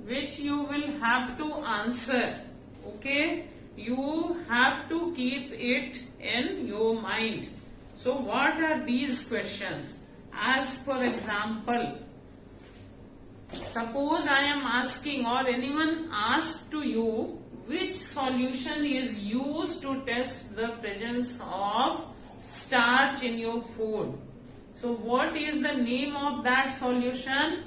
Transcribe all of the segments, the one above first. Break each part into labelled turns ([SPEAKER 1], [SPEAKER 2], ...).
[SPEAKER 1] which you will have to answer. Okay, you have to keep it in your mind. So what are these questions? As for example, suppose I am asking or anyone asks to you which solution is used to test the presence of starch in your food. So what is the name of that solution?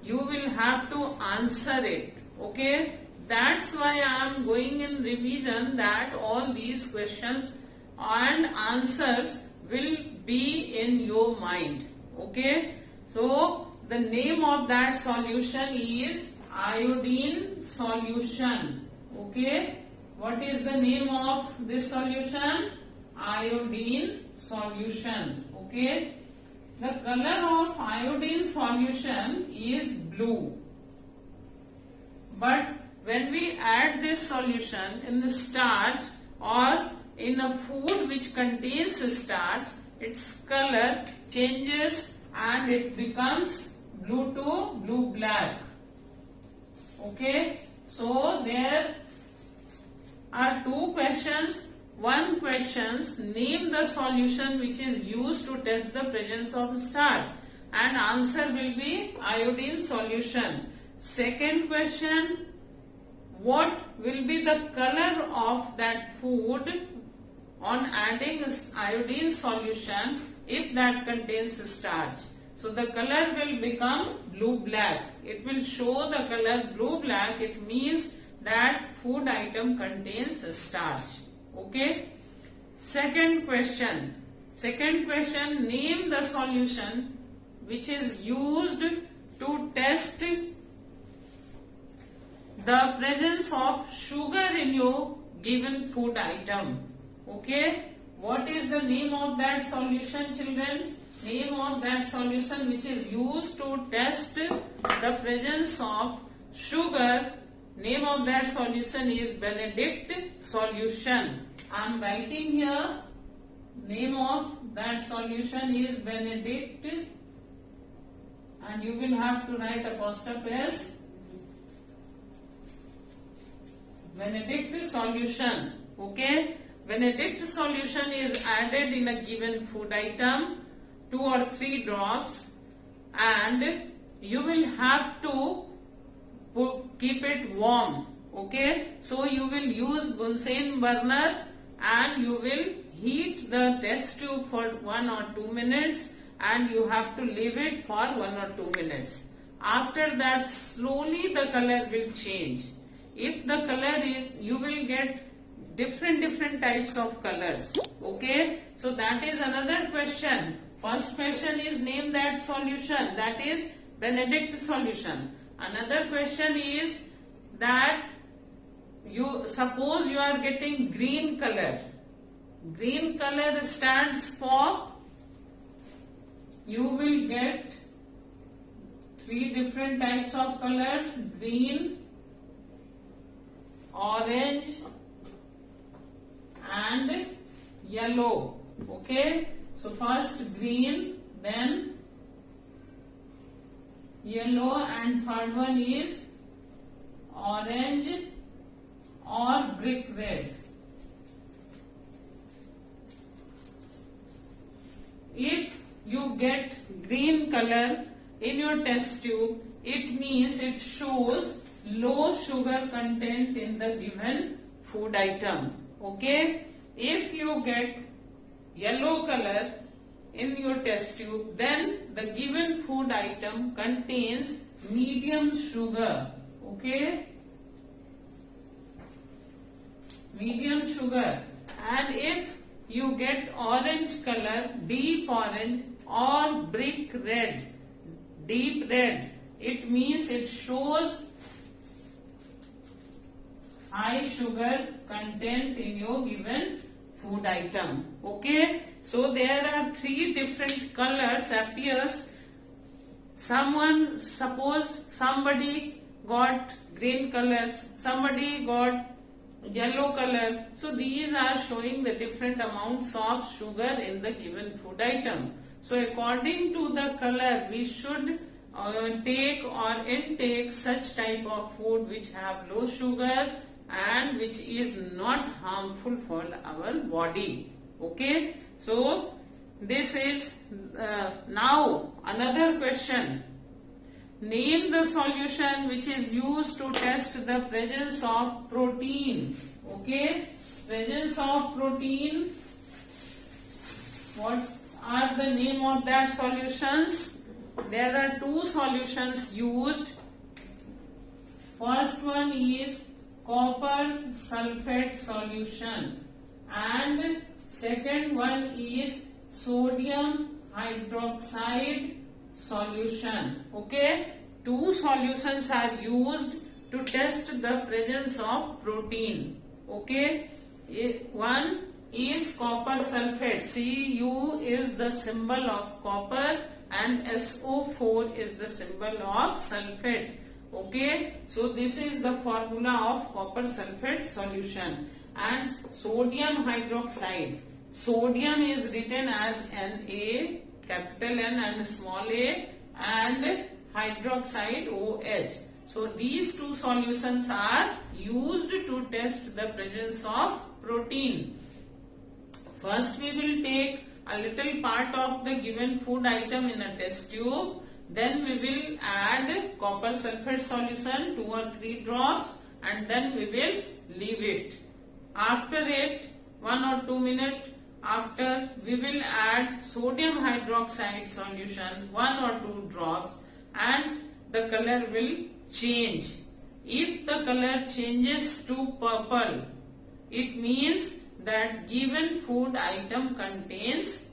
[SPEAKER 1] You will have to answer it. Okay, that's why I am going in revision, that all these questions and answers will be in your mind. Okay, so the name of that solution is iodine solution. Okay, what is the name of this solution? Iodine solution. Okay, the color of iodine solution is blue. But when we add this solution in the starch or in a food which contains starch, its color changes and it becomes blue to blue black. Okay, so there are two questions. One question, name the solution which is used to test the presence of starch, and answer will be iodine solution. Second question, what will be the color of that food on adding iodine solution if that contains starch? So the color will become blue black. It will show the color blue black. It means that food item contains starch. Okay. Second question, name the solution which is used to test the presence of sugar in your given food item. Okay, what is the name of that solution, children? Name of that solution which is used to test the presence of sugar. Name of that solution is Benedict solution. I am writing here, name of that solution is Benedict, and you will have to write apostrophe S. Benedict solution. Okay, Benedict solution is added in a given food item, 2 or 3 drops, and you will have to keep it warm. Okay, so you will use Bunsen burner and you will heat the test tube for 1 or 2 minutes, and you have to leave it for 1 or 2 minutes. After that, slowly the color will change. If the color is, you will get different types of colors. Okay, so that is another question. First question is name that solution, that is Benedict solution. Another question is that you suppose you are getting green color. Green color stands for, you will get 3 different types of colors: green, orange and yellow. Okay, so first green, then yellow, and third one is orange or brick red. If you get green color in your test tube, it means it shows low sugar content in the given food item. Okay, if you get yellow color in your test tube, then the given food item contains medium sugar. Okay, medium sugar. And if you get orange color, deep orange or brick red, deep red, it means it shows high sugar content in your given food item. Okay, so there are 3 different colors appears. Suppose somebody got green colors, somebody got yellow color. So these are showing the different amounts of sugar in the given food item. So according to the color, we should take or intake such type of food which have low sugar and which is not harmful for our body. Okay, so this is now another question. Name the solution which is used to test the presence of protein. Okay, presence of protein. What are the name of that solutions? There are two solutions used. First one is copper sulfate solution and second one is sodium hydroxide solution. Okay, two solutions are used to test the presence of protein. Okay, one is copper sulfate. Cu is the symbol of copper and SO4 is the symbol of sulfate. Okay, so this is the formula of copper sulfate solution. And sodium hydroxide. Sodium is written as Na, capital N and small a, and hydroxide OH. So these two solutions are used to test the presence of protein. First we will take a little part of the given food item in a test tube. Then we will add copper sulfate solution 2 or 3 drops and then we will leave it. After it, 1 or 2 minutes after, we will add sodium hydroxide solution 1 or 2 drops and the color will change. If the color changes to purple, it means that given food item contains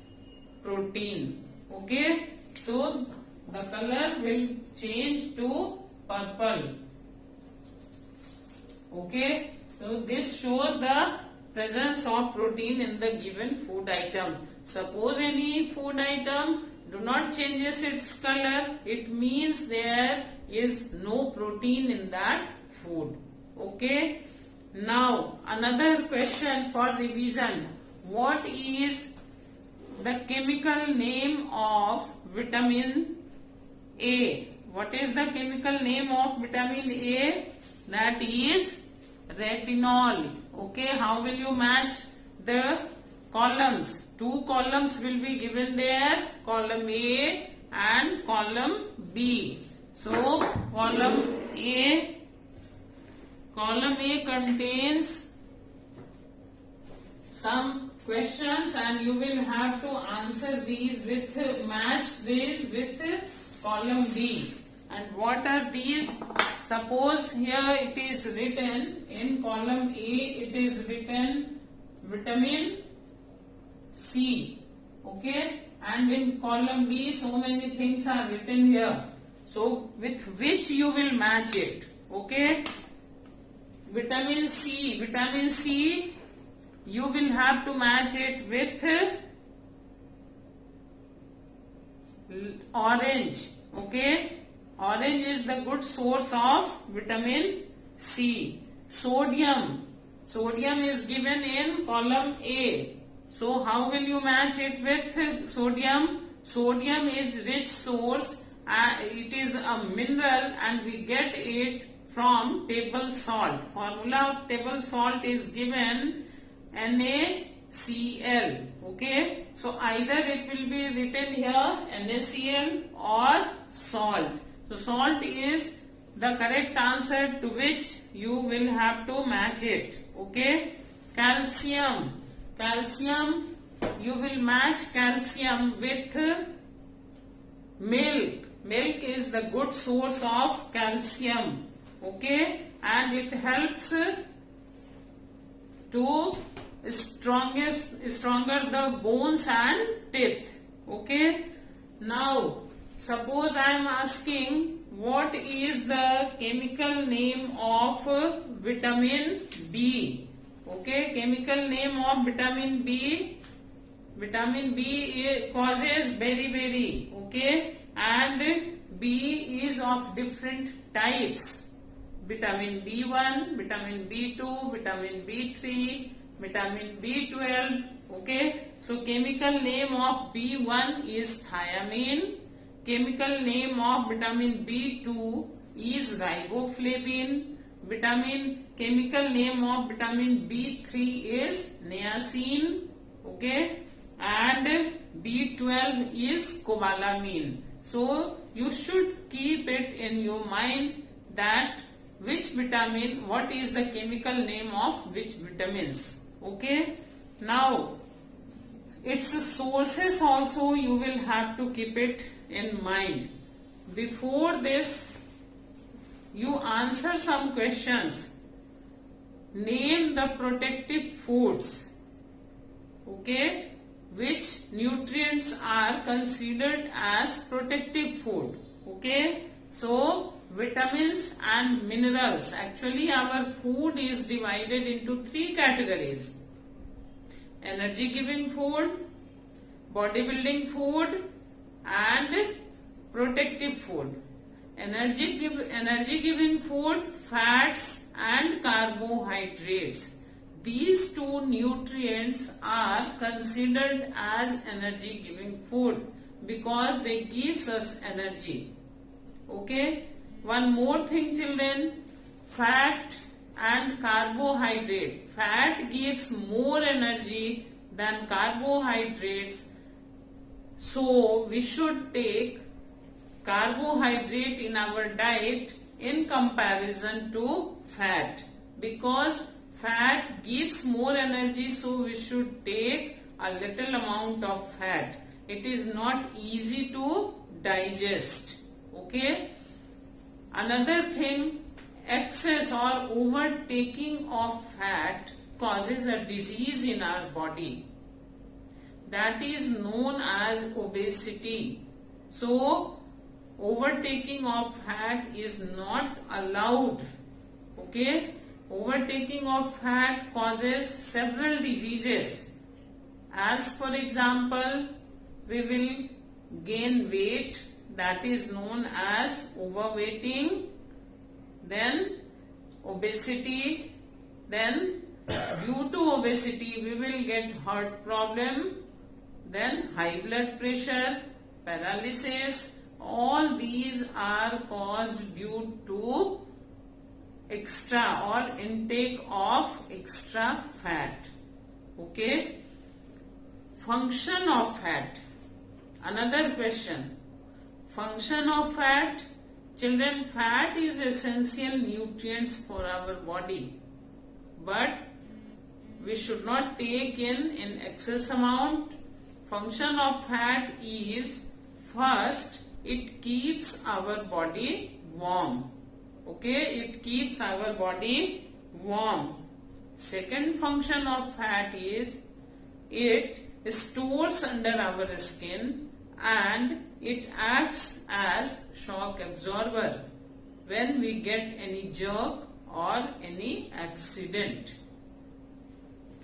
[SPEAKER 1] protein. Okay, so the color will change to purple. Okay, so this shows the presence of protein in the given food item. Suppose any food item do not changes its color, it means there is no protein in that food. Okay, now another question for revision. What is the chemical name of vitamin A? What is the chemical name of vitamin A? That is retinol. Okay, how will you match the columns? 2 columns will be given there, column A and column B. So column A contains some questions and you will have to answer these with, match this with column B. And what are these? Suppose here it is written in column A, it is written vitamin C. Okay, and in column B so many things are written here. So with which you will match it? Okay, vitamin C, you will have to match it with orange. Okay, orange is the good source of vitamin C. Sodium is given in column A. So how will you match it with sodium? Sodium is rich source. It is a mineral and we get it from table salt. Formula of table salt is given NaCl. Okay, so either it will be written here NaCl or salt. So salt is the correct answer to which you will have to match it. Okay, calcium, you will match calcium with milk. Milk is the good source of calcium. Okay, and it helps to stronger the bones and teeth. Okay, now suppose I am asking what is the chemical name of vitamin B. Okay, chemical name of vitamin B. Vitamin B causes beriberi. Okay, and B is of different types. Vitamin B1, vitamin B2, vitamin B3, vitamin B12. Okay, so chemical name of B1 is thiamine, chemical name of vitamin B2 is riboflavin. Chemical name of vitamin B3 is niacin. Okay, and B12 is cobalamin. So you should keep it in your mind that which vitamin, what is the chemical name of which vitamins. Okay, now its sources also you will have to keep it in mind. Before this, you answer some questions. Name the protective foods. Okay, which nutrients are considered as protective food. Okay, so vitamins and minerals. Actually, our food is divided into three categories: energy giving food, bodybuilding food, and protective food. Energy giving food, fats and carbohydrates. These two nutrients are considered as energy giving food because they gives us energy. Okay, one more thing children, fat and carbohydrate. Fat gives more energy than carbohydrates, so we should take carbohydrate in our diet in comparison to fat, because fat gives more energy, so we should take a little amount of fat. It is not easy to digest. Okay, another thing, excess or overtaking of fat causes a disease in our body that is known as obesity. So overtaking of fat is not allowed. Okay, overtaking of fat causes several diseases. As for example, we will gain weight, that is known as overweighting, then obesity, then due to obesity we will get heart problem, then high blood pressure, paralysis. All these are caused due to extra or intake of extra fat. Okay, function of fat. Another question, function of fat. Children, fat is essential nutrients for our body, but we should not take in excess amount. Function of fat is, first, it keeps our body warm. Okay, it keeps our body warm. Second function of fat is it stores under our skin and it acts as shock absorber when we get any jerk or any accident.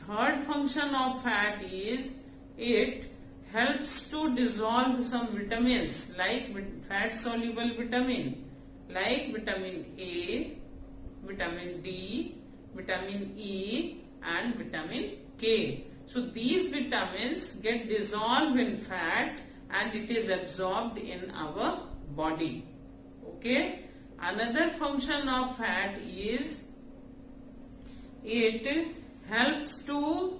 [SPEAKER 1] Third function of fat is it helps to dissolve some vitamins like fat soluble vitamin like vitamin A, vitamin D, vitamin E and vitamin K. So these vitamins get dissolved in fat and it is absorbed in our body. Okay, another function of fat is it helps to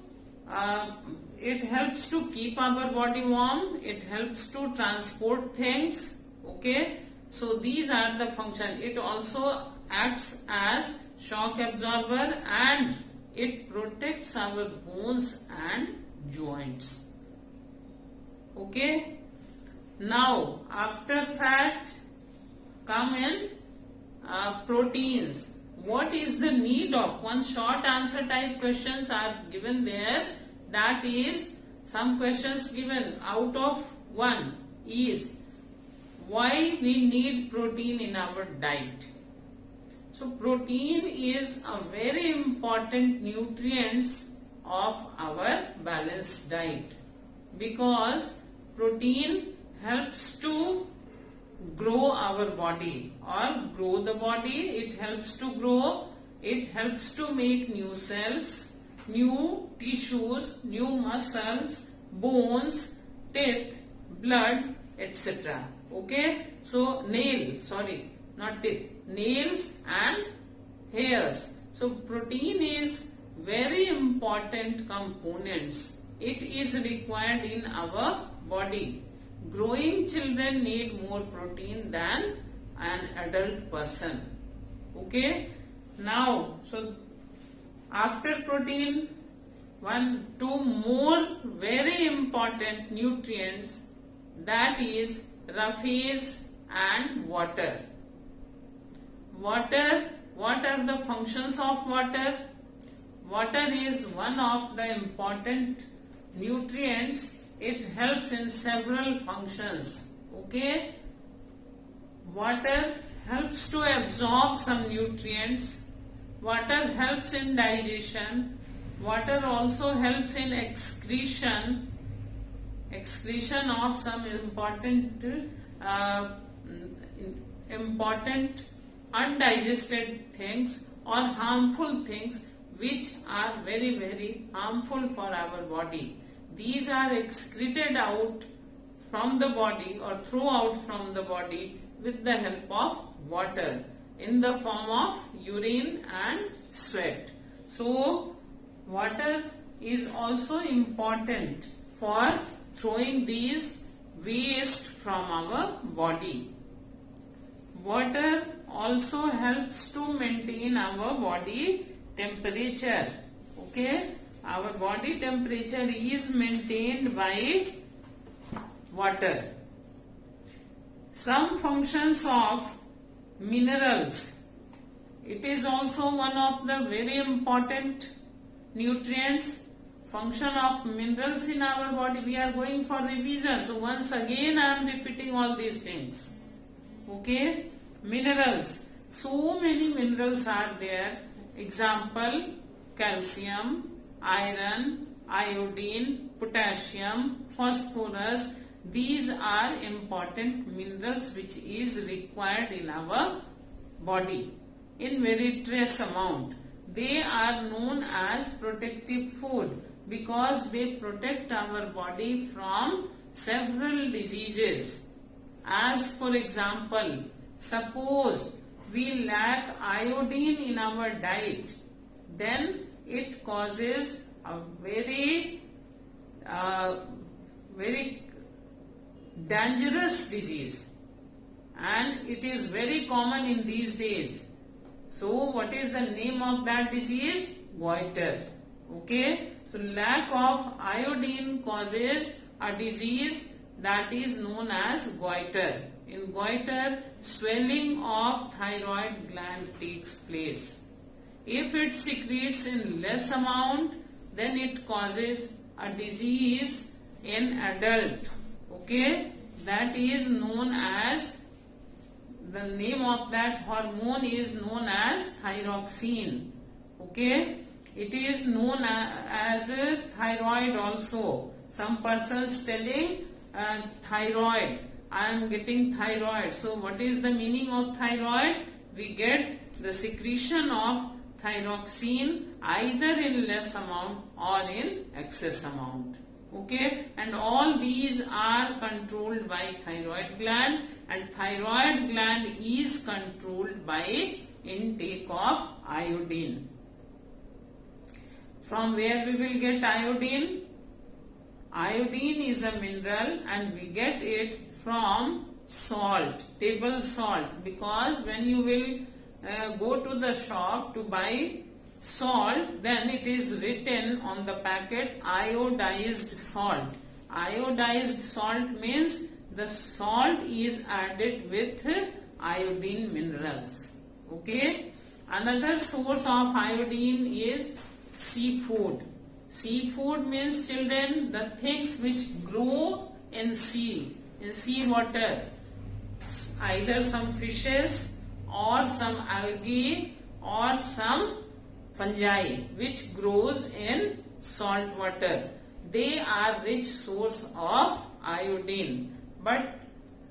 [SPEAKER 1] keep our body warm, it helps to transport things. Okay, so these are the function. It also acts as shock absorber and it protects our bones and joints. Okay, now after fat come in proteins. What is the need of? One short answer type questions are given there. That is, some questions given out of one is why we need protein in our diet. So protein is a very important nutrient of our balanced diet, because protein helps to grow our body or grow the body. It helps to grow, it helps to make new cells, new tissues, new muscles, bones, teeth, blood, etc. Okay, so not teeth, nails and hairs. So protein is very important components. It is required in our body. Growing children need more protein than an adult person. Okay, now so after protein, two more very important nutrients, that is roughage and water. Water, what are the functions of water? Water is one of the important nutrients. It helps in several functions. Okay, water helps to absorb some nutrients. Water helps in digestion. Water also helps in excretion of some important undigested things or harmful things which are very, very harmful for our body. These are excreted out from the body or thrown out from the body with the help of water in the form of urine and sweat. So water is also important for throwing these waste from our body. Water also helps to maintain our body temperature. Okay, our body temperature is maintained by water. Some functions of minerals. It is also one of the very important nutrients. Function of minerals in our body. We are going for revision. So once again I am repeating all these things. Okay, minerals. So many minerals are there. Example, calcium, iron, iodine, potassium, phosphorus. These are important minerals which is required in our body in very trace amount. They are known as protective food because they protect our body from several diseases. As for example, suppose we lack iodine in our diet, then it causes a very dangerous disease, and it is very common in these days. So what is the name of that disease? Goiter. Okay, so lack of iodine causes a disease that is known as goiter. In goiter, swelling of thyroid gland takes place. If it secretes in less amount, then it causes a disease in adult. Okay, that is known as, the name of that hormone is known as thyroxine. Okay, it is known as thyroid also. Some persons telling thyroid, I am getting thyroid. So what is the meaning of thyroid? We get the secretion of thyroxine either in less amount or in excess amount. Okay, and all these are controlled by thyroid gland, and thyroid gland is controlled by intake of iodine. From where we will get iodine? Iodine is a mineral and we get it from salt, table salt, because when you will go to the shop to buy salt, then it is written on the packet iodized salt. Iodized salt means the salt is added with iodine minerals. Okay, another source of iodine is seafood. Seafood means, children, the things which grow in sea water, either some fishes or some algae or some fungi which grows in salt water. They are rich source of iodine, but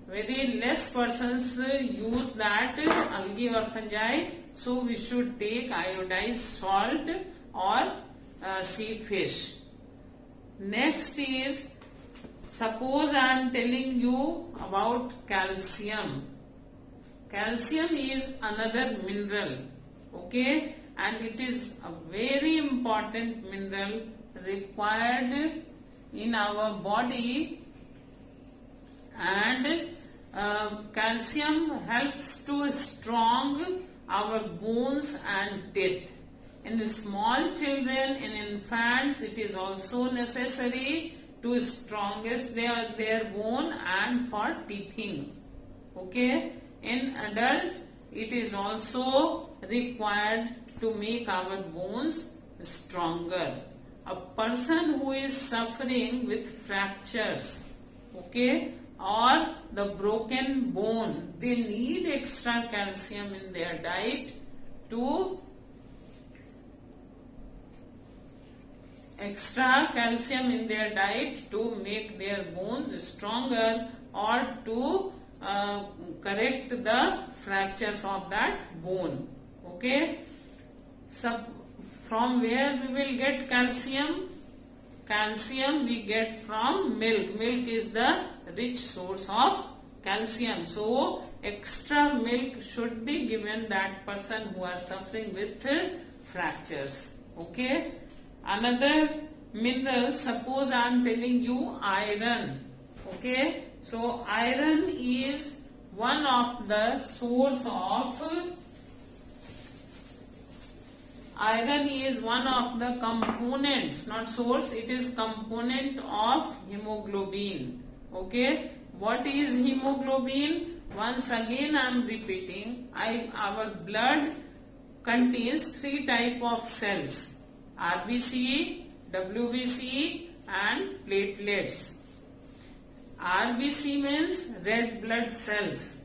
[SPEAKER 1] very less persons use that algae or fungi, so we should take iodized salt or sea fish. Next is Suppose I am telling you about calcium. Calcium is another mineral, okay, and it is a very important mineral required in our body, and calcium helps to strong our bones and teeth. In small children, in infants, it is also necessary to strongest their bone and for teething. Okay. In adult, it is also required to make our bones stronger. A person who is suffering with fractures, okay, or the broken bone, they need extra calcium in their diet to make their bones stronger, or to correct the fractures of that bone. Okay. So from where we will get calcium? Calcium we get from milk. Milk is the rich source of calcium. So extra milk should be given that person who are suffering with fractures. Okay. Another mineral, suppose I am telling you iron. Okay. So iron is one of the components, not source, it is component of hemoglobin. Okay. What is hemoglobin? Once again I am repeating, our blood contains 3 types of cells: RBC, WBC and platelets. RBC means red blood cells.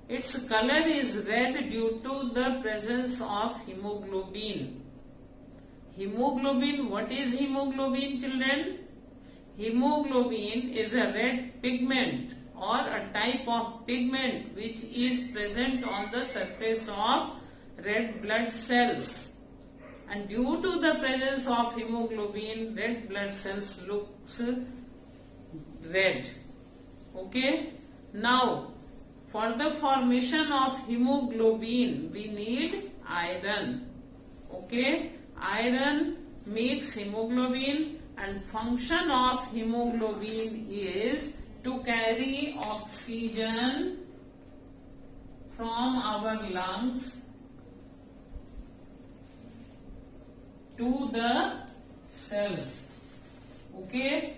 [SPEAKER 1] Its color is red due to the presence of hemoglobin. Hemoglobin, what is hemoglobin, children? Hemoglobin is a red pigment or a type of pigment which is present on the surface of red blood cells. And due to the presence of hemoglobin, red blood cells looks red. Okay. Now, for the formation of hemoglobin, we need iron. Okay. Iron makes hemoglobin, and function of hemoglobin is to carry oxygen from our lungs to the cells. Okay.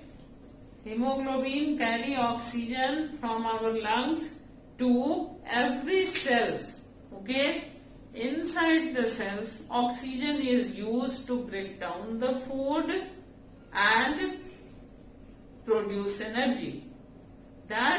[SPEAKER 1] Hemoglobin carry oxygen from our lungs to every cells. Okay. Inside the cells, oxygen is used to break down the food and produce energy. That